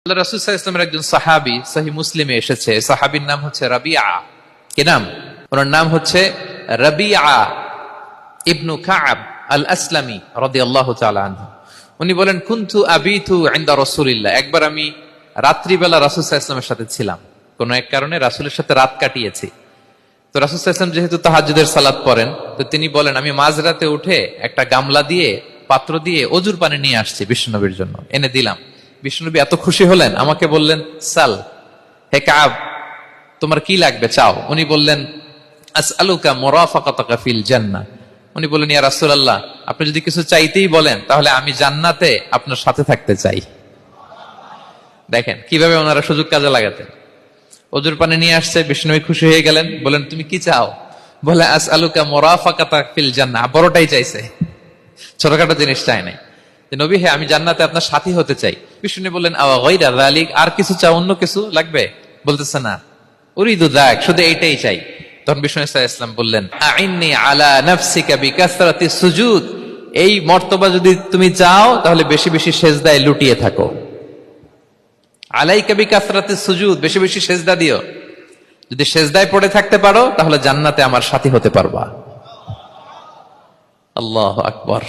আল্লাহ রাসূল সাল্লাল্লাহু আলাইহি ওয়াসাল্লামের একজন সাহাবী সহিহ মুসলিমে এসেছে, সাহাবীর নাম হচ্ছে রাবিআ। কি নাম? ওনার নাম হচ্ছে রাবিআ ইবনু কাব আল আসলামি রাদিয়াল্লাহু তাআলা আনহু। উনি বলেন, কুনতু আবিতু ইনদা রাসূলিল্লাহ, একবার আমি রাত্রিবেলা রাসূল সাল্লাল্লাহু আলাইহি ওয়াসাল্লামের সাথে ছিলাম, কোন এক কারণে রাসূলের সাথে রাত কাটিয়েছি। তো রাসূল সাল্লাল্লাহু আলাইহি ওয়াসাল্লাম যেহেতু তাহাজ্জুদের সালাত পড়েন, তো তিনি বলেন, আমি মাঝরাতে উঠে একটা গামলা দিয়ে, পাত্র দিয়ে অজুর পানি নিয়ে আসছি বিশ্বনবীর জন্য, এনে দিলাম। বিশ্বনবী এত খুশি হলেন, আমাকে বললেন, সাল, হে কাব, তোমার কি লাগবে চাও। উনি বললেন, আসআলুকা মুরাফাকাতাকা ফিল জান্নাহ। উনি বললেন, ইয়া রাসূলুল্লাহ, আপনি যদি কিছু চাইতেই বলেন তাহলে আমি জান্নাতে আপনার সাথে থাকতে চাই। দেখেন কিভাবে ওনারা সুযোগ কাজে লাগাতেন। অজুর পানি নিয়ে আসছে, বিষ্ণুবী খুশি হয়ে গেলেন, বলেন, তুমি কি চাও? বলে, আসআলুকা মুরাফাকাতাকা ফিল জান্নাহ। বড়টাই চাইছে, ছোটখাটো জিনিস চাই নাই। নবী, হে, আমি জান্নাতে আপনার সাথী হতে চাই। বিষ্ণু বললেন, আওয়া গায়রা যালিক, আর কিছু চাও, অন্য কিছু লাগবে? বলতেছে, না, উরিদু যাক, শুধু এইটাই চাই। তখন বিষ্ণু সাল্লাল্লাহু আলাইহি ওয়াসাল্লাম বললেন, আইন্নি আলা নাফসিকা বিকাসরাতি সুজুদ, এই মর্তবা যদি তুমি চাও তাহলে বেশি বেশি সেজদায় লুটিয়ে থাকো। আলাইকা বিকাসরাতি সুজুদ, বেশি বেশি সেজদা দিও। যদি সেজদায় পড়ে থাকতে পারো তাহলে জান্নাতে আমার সাথী হতে পারবা। আল্লাহু আকবার।